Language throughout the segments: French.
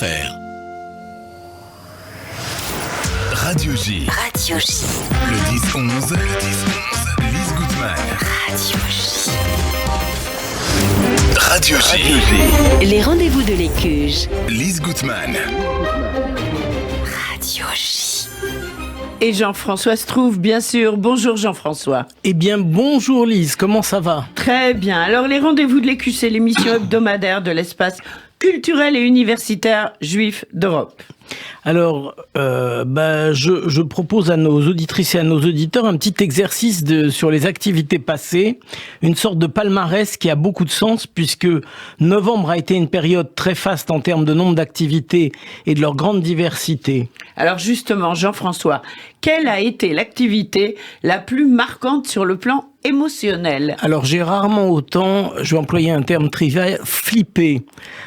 Faire. Radio J. Radio J. Le 10-11. Lise Goutman. Radio J. Radio J. Les rendez-vous de l'Écuge. Lise Goutman. Radio J. Et Jean-François se trouve, bien sûr. Bonjour Jean-François. Eh bien, bonjour Lise, comment ça va ? Très bien. Alors, les rendez-vous de l'Écuge, c'est l'émission hebdomadaire de l'espace culturel et universitaire juif d'Europe. Alors, je propose à nos auditrices et à nos auditeurs un petit exercice sur les activités passées, une sorte de palmarès qui a beaucoup de sens puisque novembre a été une période très faste en termes de nombre d'activités et de leur grande diversité. Alors justement, Jean-François, quelle a été l'activité la plus marquante sur le plan émotionnel ? Alors j'ai rarement autant, je vais employer un terme trivial, flippé.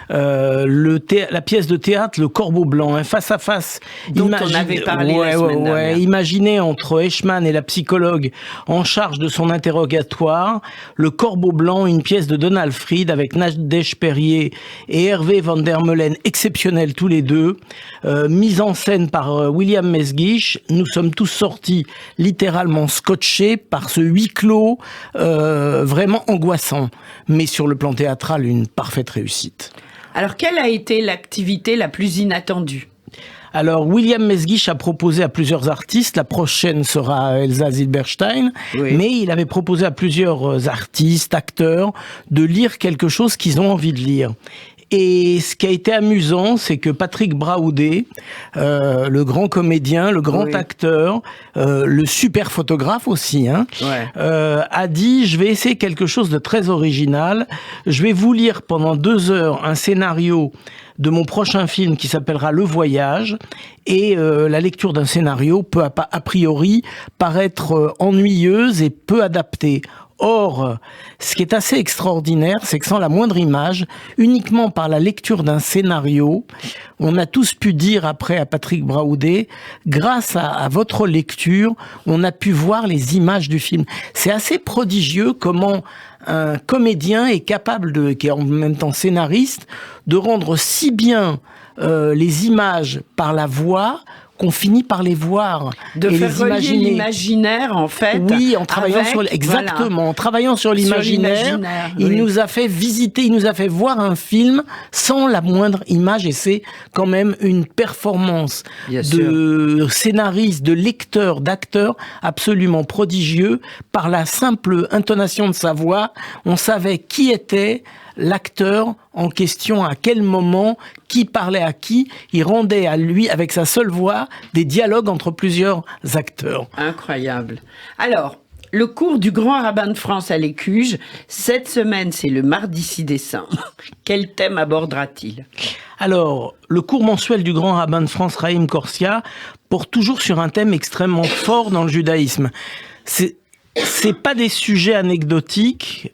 La pièce de théâtre Le Corbeau Blanc, un face-à-face. Dont on avait parlé la semaine dernière. Imaginez entre Eichmann et la psychologue en charge de son interrogatoire, Le Corbeau Blanc, une pièce de Donald Fried avec Nadège Perrier et Hervé van der Meulen, exceptionnels tous les deux, mise en scène par William Mesguich. Nous sommes tous sortis littéralement scotchés par ce huis clos vraiment angoissant, mais sur le plan théâtral, une parfaite réussite. Alors, quelle a été l'activité la plus inattendue ? Alors, William Mesguich a proposé à plusieurs artistes, la prochaine sera Elsa Zilberstein, oui. Mais il avait proposé à plusieurs artistes, acteurs, de lire quelque chose qu'ils ont envie de lire. Et ce qui a été amusant, c'est que Patrick Braoudé, le grand comédien, le grand acteur, le super photographe aussi, a dit « Je vais essayer quelque chose de très original. Je vais vous lire pendant 2 heures un scénario de mon prochain film qui s'appellera Le Voyage. Et la lecture d'un scénario peut a priori paraître ennuyeuse et peu adaptée. » Or, ce qui est assez extraordinaire, c'est que sans la moindre image, uniquement par la lecture d'un scénario, on a tous pu dire après à Patrick Braoudé, grâce à votre lecture, on a pu voir les images du film. C'est assez prodigieux comment un comédien est capable qui est en même temps scénariste, de rendre si bien les images par la voix qu'on finit par les voir de et faire les relier imaginer. L'imaginaire en fait. Oui, en travaillant en travaillant sur l'imaginaire, il nous a fait visiter, il nous a fait voir un film sans la moindre image, et c'est quand même une performance de scénariste, de lecteur, d'acteur absolument prodigieux. Par la simple intonation de sa voix, on savait qui était l'acteur en question, à quel moment, qui parlait à qui. Il rendait à lui, avec sa seule voix, des dialogues entre plusieurs acteurs. Incroyable. Alors, le cours du Grand Rabbin de France à l'Écuge, cette semaine, c'est le mardi 6 décembre. Quel thème abordera-t-il ? Alors, le cours mensuel du Grand Rabbin de France, Raïm Korsia, porte toujours sur un thème extrêmement fort dans le judaïsme. C'est pas des sujets anecdotiques,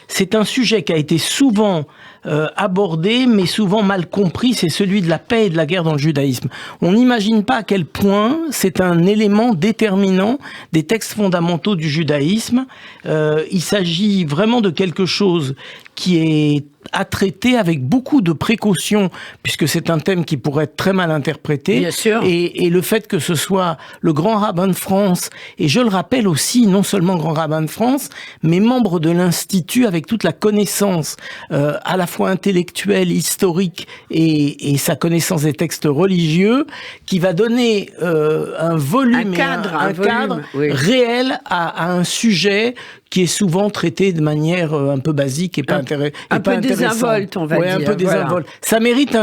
c'est un sujet qui a été souvent abordé, mais souvent mal compris, c'est celui de la paix et de la guerre dans le judaïsme. On n'imagine pas à quel point c'est un élément déterminant des textes fondamentaux du judaïsme. Il s'agit vraiment de quelque chose qui est à traiter avec beaucoup de précautions, puisque c'est un thème qui pourrait être très mal interprété. Bien sûr. Et le fait que ce soit le grand rabbin de France, et je le rappelle aussi, non seulement grand rabbin de France, mais membre de l'Institut avec toute la connaissance à la fois intellectuelle, historique et sa connaissance des textes religieux, qui va donner un volume, un cadre réel à un sujet qui est souvent traité de manière un peu basique et pas intéressante. Un peu désinvolte, on va dire. Un peu désinvolte. Ça mérite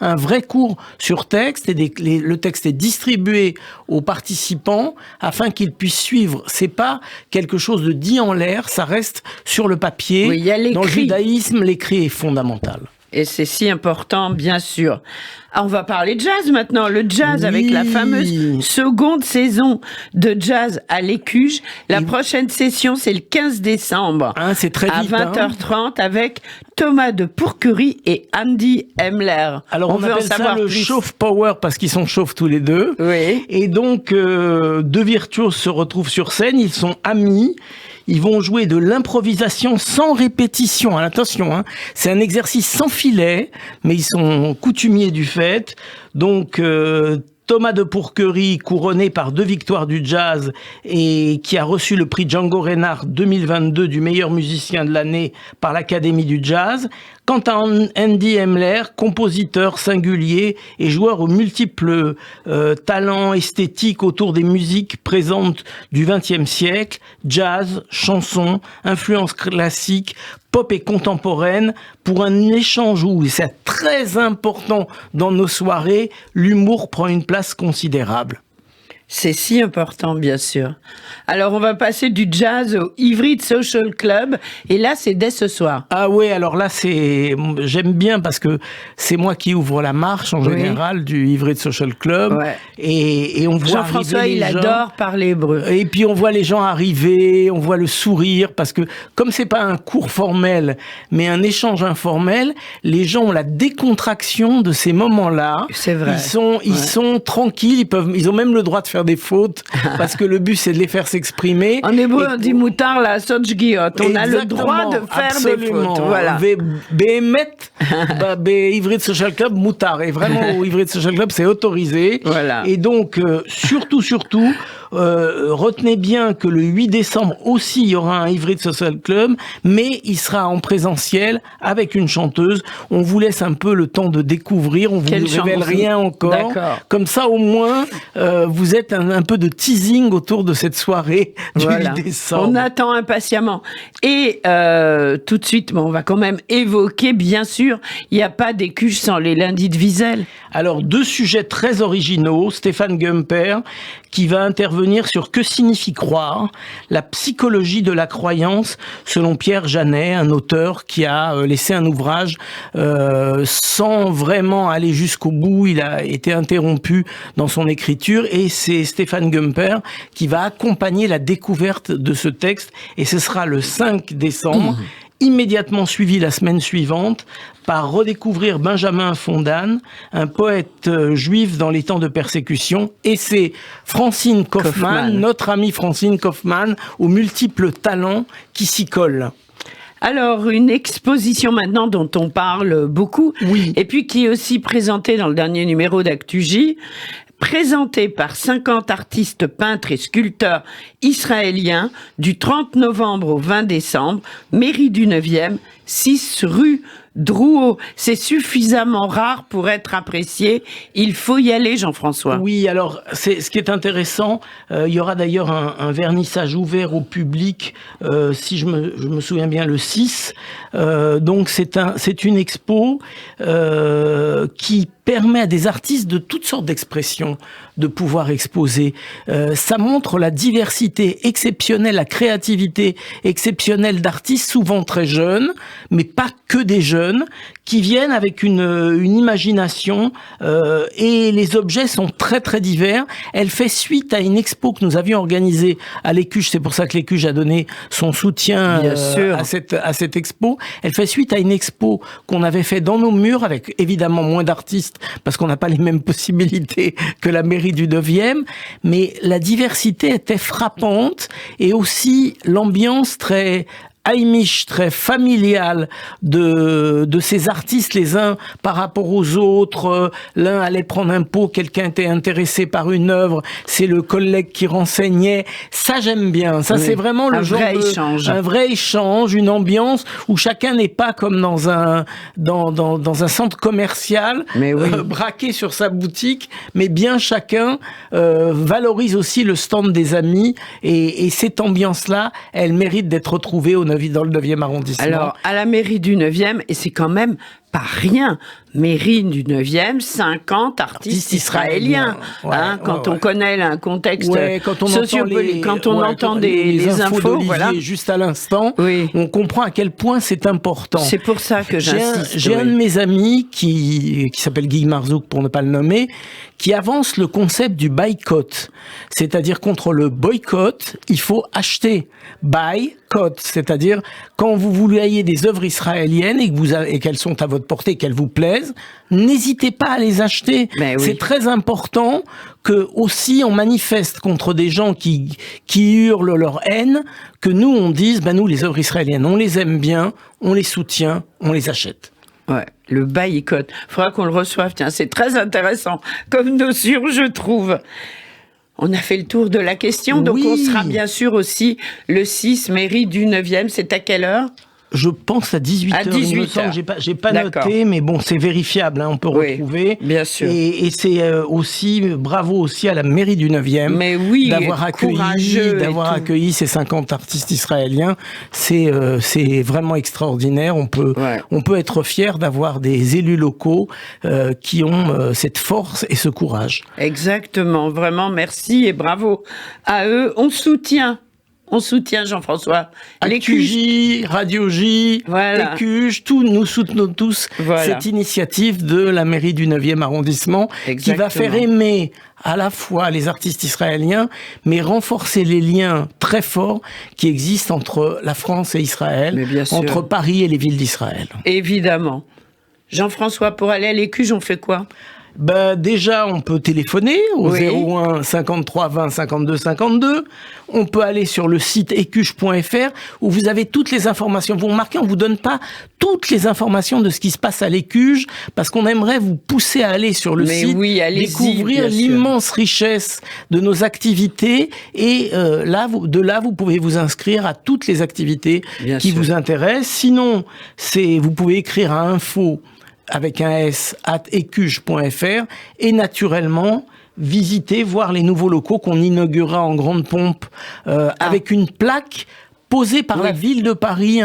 un vrai cours sur texte, et le texte est distribué aux participants afin qu'ils puissent suivre. C'est pas quelque chose de dit en l'air, ça reste sur le papier. Oui, il y a l'écrit. Dans le judaïsme, l'écrit est fondamental. Et c'est si important, bien sûr. Ah, on va parler de jazz maintenant. Le jazz avec la fameuse seconde saison de jazz à l'Écuge. La prochaine session, c'est le 15 décembre. C'est très vite. À 20h30 avec Thomas de Pourquerie et Andy Hemler. Alors on appelle ça le chauffe power parce qu'ils sont chauves tous les deux. Oui. Et donc, 2 virtuoses se retrouvent sur scène. Ils sont amis. Ils vont jouer de l'improvisation sans répétition. Attention, hein, c'est un exercice sans filet, mais ils sont coutumiers du fait. Donc, Thomas de Pourquerie, couronné par 2 victoires du jazz et qui a reçu le prix Django Reinhardt 2022 du meilleur musicien de l'année par l'Académie du jazz. Quant à Andy Emler, compositeur singulier et joueur aux multiples talents esthétiques autour des musiques présentes du XXe siècle, jazz, chansons, influences classiques, pop et contemporaine, pour un échange où, et c'est très important dans nos soirées, l'humour prend une place considérable. C'est si important, bien sûr. Alors, on va passer du jazz au Ivry Social Club. Et là, c'est dès ce soir. Ah ouais, alors là, j'aime bien parce que c'est moi qui ouvre la marche, en général, du Ivry Social Club. Ouais. Et on voit Jean-François, il adore parler hébreu. Et puis, on voit les gens arriver, on voit le sourire, parce que comme c'est pas un cours formel, mais un échange informel, les gens ont la décontraction de ces moments-là. C'est vrai. Ils sont tranquilles, ils ont même le droit de faire des fautes, parce que le but, c'est de les faire s'exprimer. En hébreu, on dit moutar la sotchgiot. On a le droit de faire des fautes. Voilà. Bémet, Ivry Social Club, moutar. Et vraiment, au Ivry Social Club, c'est autorisé. Voilà. Et donc, surtout, retenez bien que le 8 décembre aussi, il y aura un Ivry Social Club, mais il sera en présentiel avec une chanteuse. On vous laisse un peu le temps de découvrir. On vous révèle rien encore. D'accord. Comme ça, au moins, vous êtes un peu de teasing autour de cette soirée du 8 décembre. On attend impatiemment. Et tout de suite, on va quand même évoquer, bien sûr, il n'y a pas d'écuche sans les lundis de Wiesel. Alors, 2 sujets très originaux. Stéphane Gumper, qui va intervenir sur Que signifie croire, la psychologie de la croyance, selon Pierre Janet, un auteur qui a laissé un ouvrage sans vraiment aller jusqu'au bout. Il a été interrompu dans son écriture et c'est Stéphane Gumper qui va accompagner la découverte de ce texte et ce sera le 5 décembre. Immédiatement suivi la semaine suivante par Redécouvrir Benjamin Fondane, un poète juif dans les temps de persécution. Et c'est Francine Kaufmann, notre amie Francine Kaufmann, aux multiples talents qui s'y collent. Alors, une exposition maintenant dont on parle beaucoup, et puis qui est aussi présentée dans le dernier numéro d'Actu-J, présentée par 50 artistes peintres et sculpteurs israéliens du 30 novembre au 20 décembre, mairie du 9e, 6 rue Drouot. C'est suffisamment rare pour être apprécié. Il faut y aller, Jean-François. Oui, alors, ce qui est intéressant, il y aura d'ailleurs un vernissage ouvert au public, si je me souviens bien, le 6. Donc, c'est une expo qui permet à des artistes de toutes sortes d'expressions de pouvoir exposer. Ça montre la diversité exceptionnelle, la créativité exceptionnelle d'artistes, souvent très jeunes, mais pas que des jeunes, qui viennent avec une imagination et les objets sont très très divers. Elle fait suite à une expo que nous avions organisée à l'Écuge, c'est pour ça que l'Écuge a donné son soutien à cette expo. Elle fait suite à une expo qu'on avait fait dans nos murs avec évidemment moins d'artistes parce qu'on n'a pas les mêmes possibilités que la mairie du 9e, mais la diversité était frappante et aussi l'ambiance très Heimisch, très familial de ces artistes les uns par rapport aux autres. L'un allait prendre un pot, quelqu'un était intéressé par une œuvre, c'est le collègue qui renseignait. Ça, j'aime bien. Ça, c'est vraiment le genre un vrai échange, une ambiance où chacun n'est pas comme dans un centre commercial, braqué sur sa boutique, mais bien chacun valorise aussi le stand des amis et cette ambiance-là, elle mérite d'être retrouvée dans le 9e arrondissement. Alors, à la mairie du 9e, et c'est quand même pas rien, mairie du 9e, 50 artistes israéliens. Quand on connaît un contexte sociopolitique, quand on entend les infos juste à l'instant, on comprend à quel point c'est important. C'est pour ça que j'insiste. J'ai un de mes amis qui s'appelle Guy Marzouk, pour ne pas le nommer, qui avance le concept du boycott. C'est-à-dire contre le boycott, il faut acheter. Boycott, c'est-à-dire quand vous voulez des œuvres israéliennes et qu'elles sont à votre portée, qu'elles vous plaisent, plaisent, n'hésitez pas à les acheter. Ben oui. C'est très important que aussi on manifeste contre des gens qui hurlent leur haine, que nous on dise, nous les œuvres israéliennes, on les aime bien, on les soutient, on les achète. Ouais, le boycott. Faudra qu'on le reçoive. Tiens, c'est très intéressant comme notion, je trouve. On a fait le tour de la question, donc Oui. on sera bien sûr aussi le 6, mairie du 9e. C'est à quelle heure ? Je pense à 18h. À 18 il me semble. heures. J'ai pas D'accord. noté, mais bon, c'est vérifiable, on peut Oui, retrouver. bien sûr. Et c'est aussi, bravo aussi à la mairie du 9e. Mais oui, d'avoir courageux et tout. accueilli ces 50 artistes israéliens. C'est vraiment extraordinaire. On peut être fier d'avoir des élus locaux qui ont cette force et ce courage. Exactement, vraiment merci et bravo à eux. On soutient Jean-François. ActuJ, Radio J, Voilà. Écuge, nous soutenons tous cette initiative de la mairie du 9e arrondissement qui va faire aimer à la fois les artistes israéliens, mais renforcer les liens très forts qui existent entre la France et Israël, entre Paris et les villes d'Israël. Évidemment. Jean-François, pour aller à l'Écuge, on fait quoi ? Déjà, on peut téléphoner au 01 53 20 52 52. On peut aller sur le site écuge.fr où vous avez toutes les informations. Vous remarquez, on vous donne pas toutes les informations de ce qui se passe à l'Écuge parce qu'on aimerait vous pousser à aller sur le site, découvrir l'immense richesse de nos activités et de là, vous pouvez vous inscrire à toutes les activités qui vous intéressent. Sinon, vous pouvez écrire à info avec un S, @écuge.fr et naturellement, visiter, voir les nouveaux locaux qu'on inaugurera en grande pompe avec une plaque posée par la ville de Paris.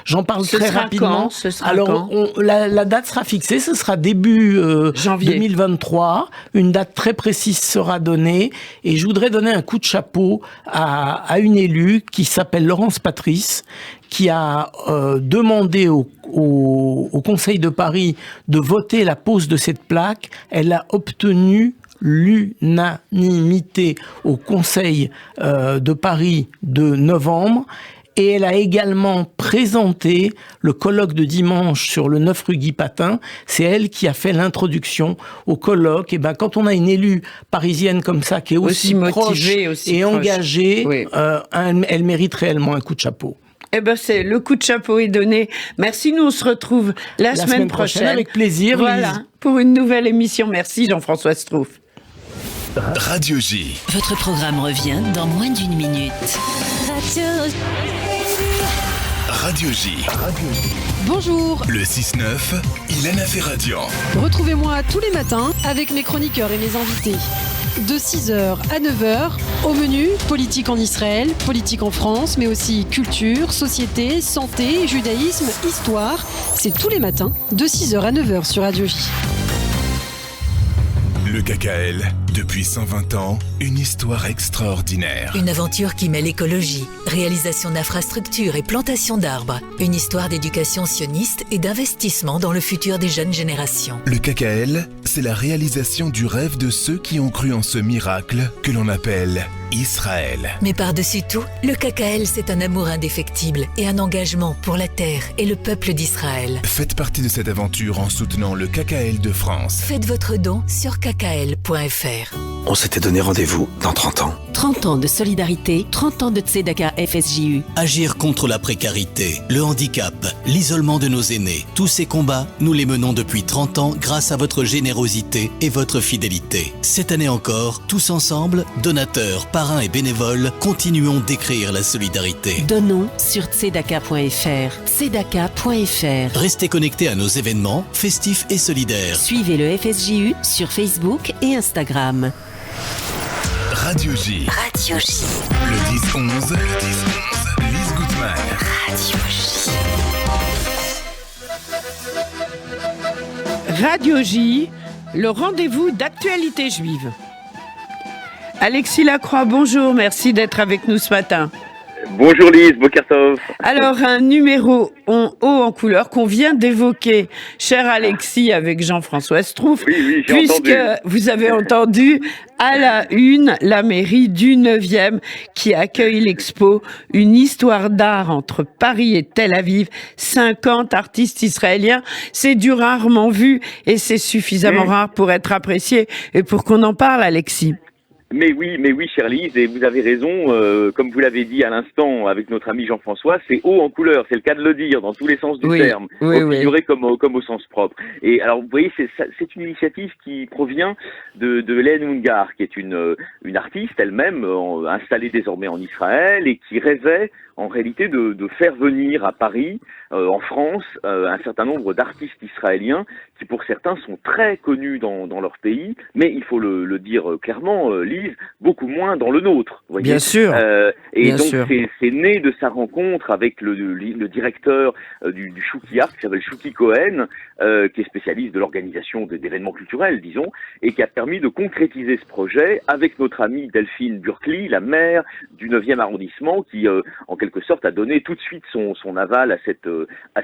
J'en parle très rapidement. Alors, la date sera fixée, ce sera début janvier 2023. Une date très précise sera donnée. Et je voudrais donner un coup de chapeau à une élue qui s'appelle Laurence Patrice, qui a demandé au Conseil de Paris de voter la pose de cette plaque. Elle a obtenu l'unanimité au Conseil de Paris de novembre. Et elle a également présenté le colloque de dimanche sur le 9 rue Guy Patin. C'est elle qui a fait l'introduction au colloque. Et quand on a une élue parisienne comme ça, qui est aussi motivée, proche et engagée, elle mérite réellement un coup de chapeau. C'est le coup de chapeau est donné. Merci, nous on se retrouve la semaine prochaine. Avec plaisir. Voilà, pour une nouvelle émission. Merci Jean-François Strouf. Radio J. Votre programme revient dans moins d'une minute. Radio J. Bonjour. Le 6-9, Ilana Ferradian. Retrouvez-moi tous les matins avec mes chroniqueurs et mes invités. De 6h à 9h, au menu, politique en Israël, politique en France, mais aussi culture, société, santé, judaïsme, histoire. C'est tous les matins, de 6h à 9h sur Radio J. Le KKL, depuis 120 ans, une histoire extraordinaire. Une aventure qui mêle écologie, réalisation d'infrastructures et plantation d'arbres. Une histoire d'éducation sioniste et d'investissement dans le futur des jeunes générations. Le KKL, c'est la réalisation du rêve de ceux qui ont cru en ce miracle que l'on appelle Israël. Mais par-dessus tout, le KKL, c'est un amour indéfectible et un engagement pour la terre et le peuple d'Israël. Faites partie de cette aventure en soutenant le KKL de France. Faites votre don sur kkl.fr. On s'était donné rendez-vous dans 30 ans. 30 ans de solidarité, 30 ans de Tzedaka FSJU. Agir contre la précarité, le handicap, l'isolement de nos aînés. Tous ces combats, nous les menons depuis 30 ans grâce à votre générosité et votre fidélité. Cette année encore, tous ensemble, donateurs, parrains et bénévoles, continuons d'écrire la solidarité. Donnons sur tzedaka.fr. Tzedaka.fr. Restez connectés à nos événements, festifs et solidaires. Suivez le FSJU sur Facebook et Instagram. Radio J. Radio J. Le 10-11. Lise Gutman. Radio J. Radio J, le rendez-vous d'actualité juive. Alexis Lacroix, bonjour, merci d'être avec nous ce matin. Bonjour Lise, Bokertov. Alors, un numéro haut en couleur qu'on vient d'évoquer, cher Alexis, avec Jean-François Strouf, Oui, j'ai puisque entendu. vous avez entendu à la une la mairie du 9e qui accueille l'expo Une histoire d'art entre Paris et Tel Aviv, 50 artistes israéliens. C'est du rarement vu et c'est suffisamment rare pour être apprécié et pour qu'on en parle, Alexis. Mais oui, chère Lise, et vous avez raison, comme vous l'avez dit à l'instant avec notre ami Jean-François, c'est haut en couleur, c'est le cas de le dire, dans tous les sens du terme, figuré comme au sens propre. Et alors, vous voyez, c'est une initiative qui provient de Hélène Ungar, qui est une artiste elle-même, installée désormais en Israël, et qui rêvait en réalité de faire venir à Paris, en France, un certain nombre d'artistes israéliens qui pour certains sont très connus dans leur pays, mais il faut le dire clairement, Lise, beaucoup moins dans le nôtre. Vous voyez. Bien sûr. Et donc c'est né de sa rencontre avec le directeur du Shuki Art, qui s'appelle Shuki Cohen, qui est spécialiste de l'organisation d'événements culturels, disons, et qui a permis de concrétiser ce projet avec notre amie Delphine Burkli, la maire du 9e arrondissement, qui en quelque sorte a donné tout de suite son aval à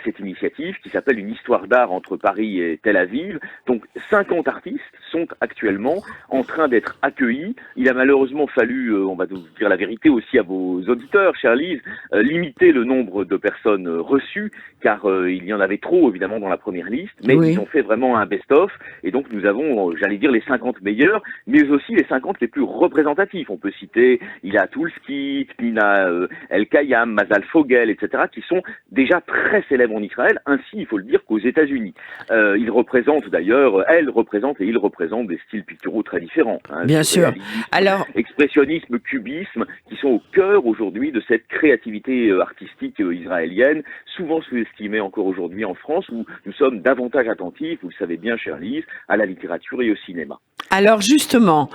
cette initiative qui s'appelle Une histoire d'art entre Paris et Tel Aviv. Donc 50 artistes sont actuellement en train d'être accueillis. Il a malheureusement fallu, on va vous dire la vérité aussi à vos auditeurs, chère Lise, limiter le nombre de personnes reçues, car il y en avait trop évidemment dans la première liste, mais ils ont fait vraiment un best-of, et donc nous avons, j'allais dire, les 50 meilleurs, mais aussi les 50 les plus représentatifs. On peut citer Ila Tulski, Nina El Kayam, Mazal Fogel, etc., qui sont déjà très célèbres en Israël, ainsi il faut le dire qu'aux États-Unis. Ils représentent d'ailleurs, elles représentent et ils représentent des styles picturaux très différents. Bien sûr. Alors, expressionnisme, cubisme, qui sont au cœur aujourd'hui de cette créativité artistique israélienne, souvent sous-estimée encore aujourd'hui en France, où nous sommes davantage attentifs, vous le savez bien, chère Lise, à la littérature et au cinéma. Alors justement,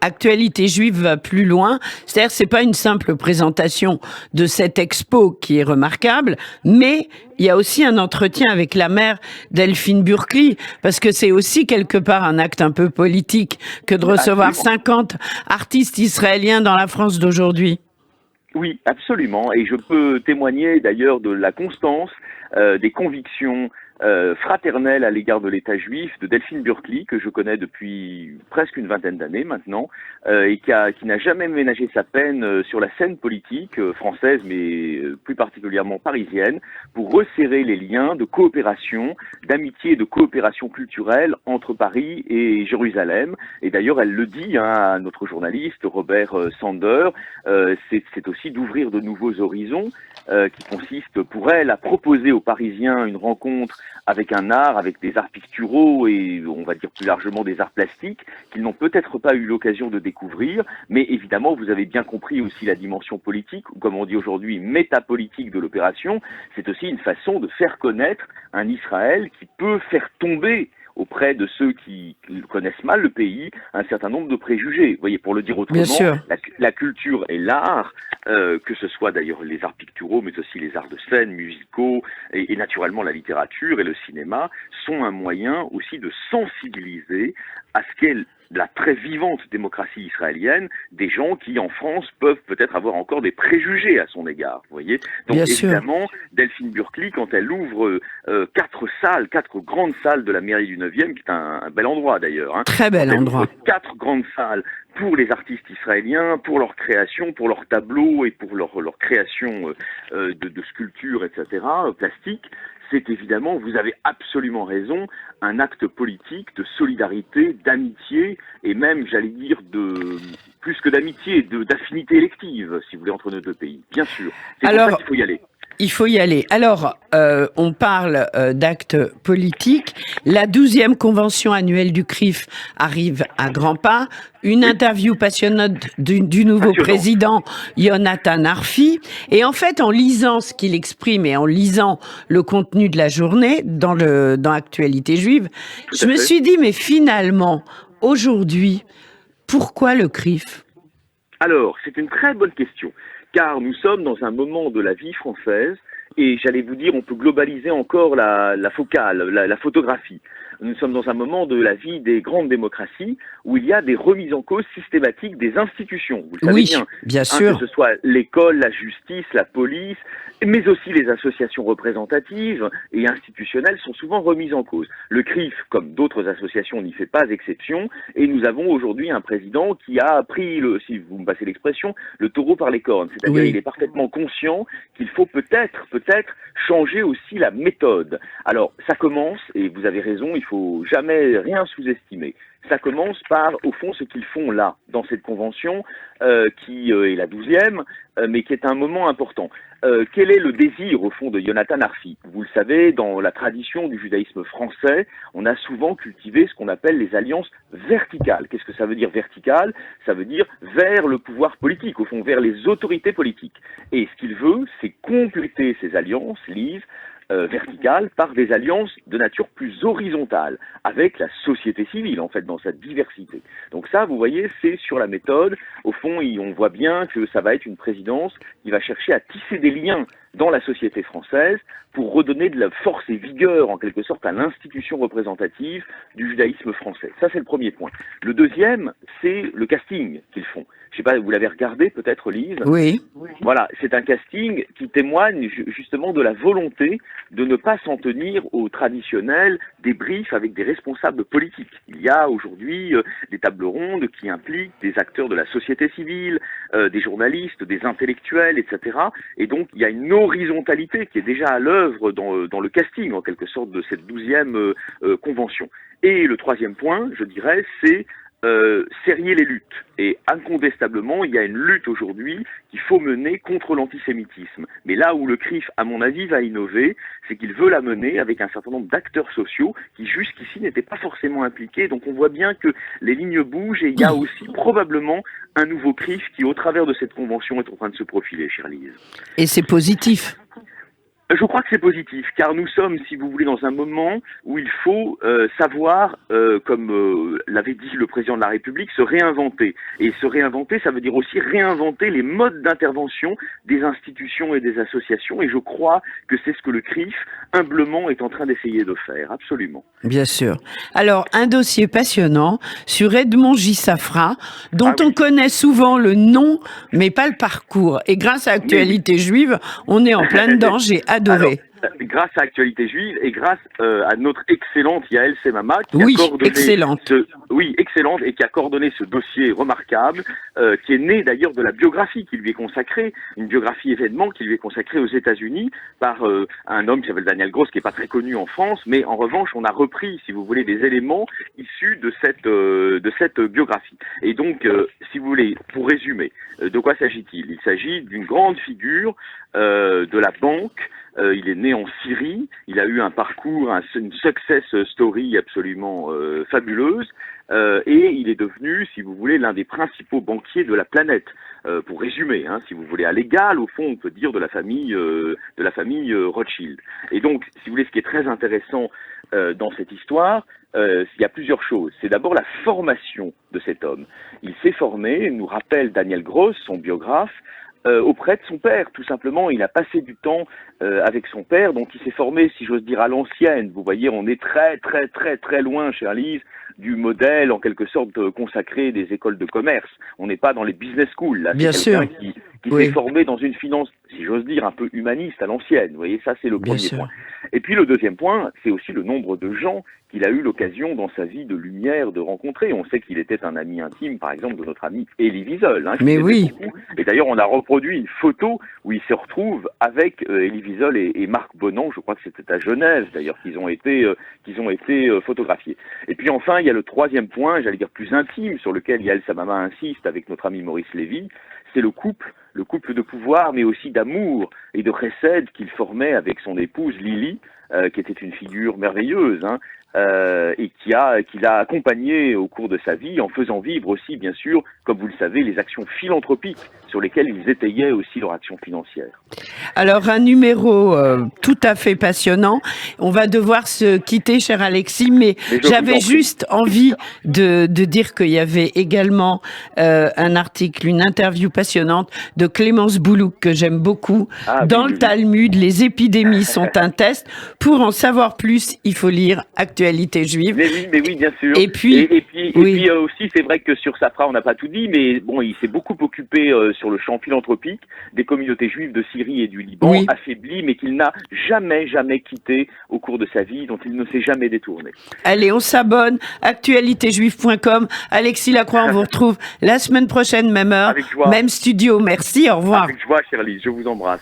Actualité Juive va plus loin. C'est-à-dire, c'est pas une simple présentation de cette expo qui est remarquable, mais il y a aussi un entretien avec la maire Delphine Burkli, parce que c'est aussi quelque part un acte un peu politique que de recevoir 50 artistes israéliens dans la France d'aujourd'hui. Oui, absolument. Et je peux témoigner d'ailleurs de la constance, des convictions fraternelles à l'égard de l'État juif de Delphine Burkli, que je connais depuis presque une vingtaine d'années maintenant, et qui n'a jamais ménagé sa peine sur la scène politique française, mais plus particulièrement parisienne, pour resserrer les liens de coopération, d'amitié et de coopération culturelle entre Paris et Jérusalem. Et d'ailleurs, elle le dit à notre journaliste Robert Sander, c'est aussi d'ouvrir de nouveaux horizons, qui consiste pour elle à proposer aux Parisiens une rencontre avec un art, avec des arts picturaux et on va dire plus largement des arts plastiques qu'ils n'ont peut-être pas eu l'occasion de découvrir, mais évidemment vous avez bien compris aussi la dimension politique, ou comme on dit aujourd'hui métapolitique de l'opération. C'est aussi une façon de faire connaître un Israël qui peut faire tomber auprès de ceux qui connaissent mal le pays, un certain nombre de préjugés. Vous voyez, pour le dire autrement, la culture et l'art, que ce soit d'ailleurs les arts picturaux, mais aussi les arts de scène, musicaux, et naturellement la littérature et le cinéma, sont un moyen aussi de sensibiliser à ce qu'est la très vivante démocratie israélienne, des gens qui, en France, peuvent peut-être avoir encore des préjugés à son égard, vous voyez. Donc, évidemment, Delphine Burkli, quand elle ouvre 4 grandes salles de la mairie du 9e, qui est un bel endroit d'ailleurs. Hein, très bel endroit. 4 grandes salles pour les artistes israéliens, pour leur création, pour leurs tableaux et pour leur création de sculptures, etc., plastiques. C'est évidemment, vous avez absolument raison, un acte politique de solidarité, d'amitié, et même, j'allais dire, plus que d'amitié, d'affinité élective, si vous voulez, entre nos deux pays. Bien sûr. C'est pour ça qu'il faut y aller. Il faut y aller. Alors, on parle d'actes politiques. La 12e convention annuelle du CRIF arrive à grands pas. Une interview passionnante du nouveau président, Yonatan Arfi. Et en fait, en lisant ce qu'il exprime et en lisant le contenu de la journée dans Actualité Juive, je me suis dit, mais finalement, aujourd'hui, pourquoi le CRIF ? Alors, c'est une très bonne question. Car nous sommes dans un moment de la vie française, et j'allais vous dire, on peut globaliser encore la focale, la photographie. nous sommes dans un moment de la vie des grandes démocraties où il y a des remises en cause systématiques des institutions. Vous le savez bien sûr. Que ce soit l'école, la justice, la police, mais aussi les associations représentatives et institutionnelles sont souvent remises en cause. Le CRIF, comme d'autres associations, n'y fait pas exception, et nous avons aujourd'hui un président qui a pris, si vous me passez l'expression, le taureau par les cornes. C'est-à-dire il est parfaitement conscient qu'il faut peut-être changer aussi la méthode. Alors, ça commence, et vous avez raison, il faut jamais rien sous-estimer. Ça commence par, au fond, ce qu'ils font là, dans cette convention, qui est la 12e, mais qui est un moment important. Quel est le désir, au fond, de Yonatan Arfi? Vous le savez, dans la tradition du judaïsme français, on a souvent cultivé ce qu'on appelle les alliances verticales. Qu'est-ce que ça veut dire verticale? Ça veut dire vers le pouvoir politique, au fond, vers les autorités politiques. Et ce qu'il veut, c'est compléter ces alliances, Lise, verticales par des alliances de nature plus horizontale, avec la société civile, en fait, dans sa diversité. Donc ça, vous voyez, c'est sur la méthode. Au fond, on voit bien que ça va être une présidence qui va chercher à tisser des liens dans la société française pour redonner de la force et vigueur, en quelque sorte, à l'institution représentative du judaïsme français. Ça, c'est le premier point. Le deuxième, c'est le casting qu'ils font. Je sais pas, vous l'avez regardé peut-être, Lise? Oui. Voilà, c'est un casting qui témoigne justement de la volonté de ne pas s'en tenir au traditionnel débrief avec des responsables politiques. Il y a aujourd'hui des tables rondes qui impliquent des acteurs de la société civile, des journalistes, des intellectuels, etc. Et donc, il y a une horizontalité qui est déjà à l'œuvre dans le casting, en quelque sorte, de cette 12e convention. Et le troisième point, je dirais, c'est serrer les luttes. Et incontestablement, il y a une lutte aujourd'hui qu'il faut mener contre l'antisémitisme. Mais là où le CRIF, à mon avis, va innover, c'est qu'il veut la mener avec un certain nombre d'acteurs sociaux qui jusqu'ici n'étaient pas forcément impliqués. Donc on voit bien que les lignes bougent et il y a aussi probablement un nouveau CRIF qui, au travers de cette convention, est en train de se profiler, chère Lise. Et c'est positif. Je crois que c'est positif, car nous sommes, si vous voulez, dans un moment où il faut savoir, comme l'avait dit le président de la République, se réinventer. Et se réinventer, ça veut dire aussi réinventer les modes d'intervention des institutions et des associations. Et je crois que c'est ce que le CRIF, humblement, est en train d'essayer de faire, absolument. Bien sûr. Alors, un dossier passionnant sur Edmond J. Safra, dont on connaît souvent le nom, mais pas le parcours. Et grâce à Actualité Juive, on est en plein dedans. J'ai adoré. Alors, grâce à Actualité Juive et grâce à notre excellente Yael Semama qui a coordonné excellente et qui a coordonné ce dossier remarquable qui est né d'ailleurs de la biographie qui lui est consacrée, une biographie événement qui lui est consacrée aux États-Unis par un homme qui s'appelle Daniel Gross, qui est pas très connu en France, mais en revanche on a repris, si vous voulez, des éléments issus de cette biographie. Et donc, si vous voulez, pour résumer, de quoi s'agit-il? Il s'agit d'une grande figure de la banque. Il est né en Syrie, il a eu un parcours, une success story absolument fabuleuse, et il est devenu, si vous voulez, l'un des principaux banquiers de la planète. Pour résumer, si vous voulez, à l'égal, au fond, on peut dire de la famille Rothschild. Et donc, si vous voulez, ce qui est très intéressant dans cette histoire, il y a plusieurs choses. C'est d'abord la formation de cet homme. Il s'est formé, nous rappelle Daniel Gross, son biographe, auprès de son père, tout simplement. Il a passé du temps avec son père, donc il s'est formé, si j'ose dire, à l'ancienne. Vous voyez, on est très, très, très, très loin, chère Lise, du modèle, en quelque sorte, consacré des écoles de commerce. On n'est pas dans les business schools, là. Bien sûr. Qui s'est formé dans une finance, si j'ose dire, un peu humaniste à l'ancienne. Vous voyez, ça, c'est le premier point. Et puis, le deuxième point, c'est aussi le nombre de gens qu'il a eu l'occasion dans sa vie de lumière de rencontrer. On sait qu'il était un ami intime, par exemple, de notre ami Elie Wiesel. Mais oui. Et d'ailleurs, on a reproduit une photo où il se retrouve avec Elie Wiesel et Marc Bonan. Je crois que c'était à Genève, d'ailleurs, qu'ils ont été photographiés. Et puis enfin, il y a le troisième point, j'allais dire plus intime, sur lequel Yael Samama insiste avec notre ami Maurice Lévy, c'est le couple de pouvoir, mais aussi d'amour et de chesed qu'il formait avec son épouse Lily, qui était une figure merveilleuse, et qu'il a accompagné au cours de sa vie en faisant vivre aussi, bien sûr, comme vous le savez, les actions philanthropiques sur lesquelles ils étayaient aussi leur action financière. Alors, un numéro tout à fait passionnant. On va devoir se quitter, cher Alexis, mais j'avais juste envie de dire qu'il y avait également un article, une interview passionnante de de Clémence Boulouk que j'aime beaucoup. Dans le Talmud, les épidémies sont un test. Pour en savoir plus, il faut lire Actualité juive. Mais oui, bien sûr. Et puis aussi, c'est vrai que sur Safra, on n'a pas tout dit, mais bon, il s'est beaucoup occupé sur le champ philanthropique des communautés juives de Syrie et du Liban, affaiblies, mais qu'il n'a jamais quitté au cours de sa vie, dont il ne s'est jamais détourné. Allez, on s'abonne, actualitéjuive.com. Alexis Lacroix, on vous retrouve la semaine prochaine, même heure, même studio. Merci, au revoir. Avec joie, chère Lise, je vous embrasse.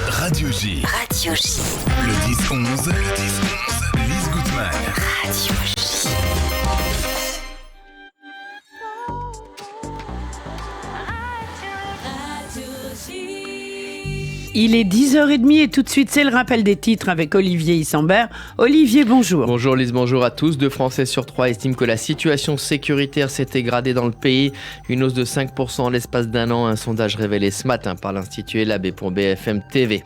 Radio J. Radio J. Le 10-11. Lise Gutmann. Radio J. Il est 10h30 et tout de suite, c'est le rappel des titres avec Olivier Issambert. Olivier, bonjour. Bonjour Lise, bonjour à tous. 2 Français sur 3 estiment que la situation sécuritaire s'est dégradée dans le pays. Une hausse de 5% en l'espace d'un an. Un sondage révélé ce matin par l'Institut Elab pour BFM TV.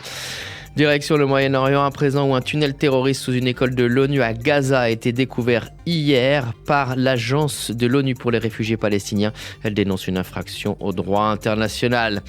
Direction le Moyen-Orient à présent, où un tunnel terroriste sous une école de l'ONU à Gaza a été découvert hier par l'Agence de l'ONU pour les réfugiés palestiniens. Elle dénonce une infraction au droit international.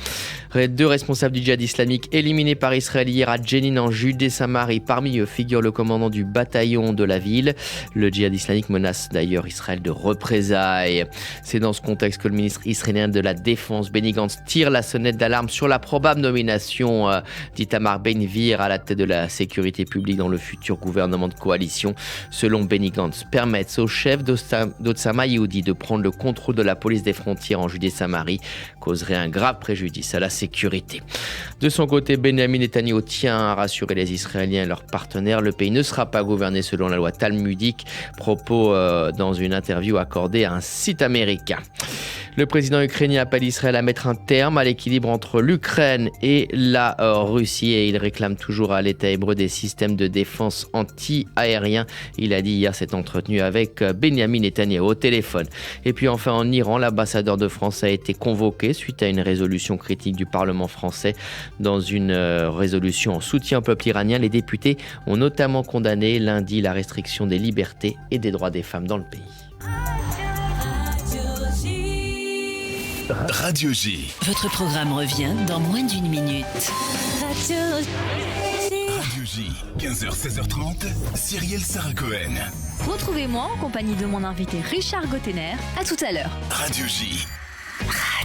2 responsables du djihad islamique éliminés par Israël hier à Jenin en Judée-Samarie. Parmi eux figure le commandant du bataillon de la ville. Le djihad islamique menace d'ailleurs Israël de représailles. C'est dans ce contexte que le ministre israélien de la Défense, Benny Gantz, tire la sonnette d'alarme sur la probable nomination d'Itamar Ben-Gvir à la tête de la sécurité publique dans le futur gouvernement de coalition. Selon Benny Gantz, permettre au chef d'Otsama Yehudi de prendre le contrôle de la police des frontières en Judée-Samarie causerait un grave préjudice à la sécurité. De son côté, Benjamin Netanyahu tient à rassurer les Israéliens et leurs partenaires. Le pays ne sera pas gouverné selon la loi talmudique. Propos dans une interview accordée à un site américain. Le président ukrainien appelle Israël à mettre un terme à l'équilibre entre l'Ukraine et la Russie et il réclame toujours à l'État hébreu des systèmes de défense anti-aériens. Il a dit hier s'être entretenu avec Benjamin Netanyahu au téléphone. Et puis enfin en Iran, l'ambassadeur de France a été convoqué suite à une résolution critique du Parlement français. Dans une résolution en soutien au peuple iranien, les députés ont notamment condamné lundi la restriction des libertés et des droits des femmes dans le pays. Radio J. Votre programme revient dans moins d'une minute. Radio J. 15h, 16h30. Cyrielle Sarah Cohen. Retrouvez-moi en compagnie de mon invité Richard Gottener. À tout à l'heure. Radio J.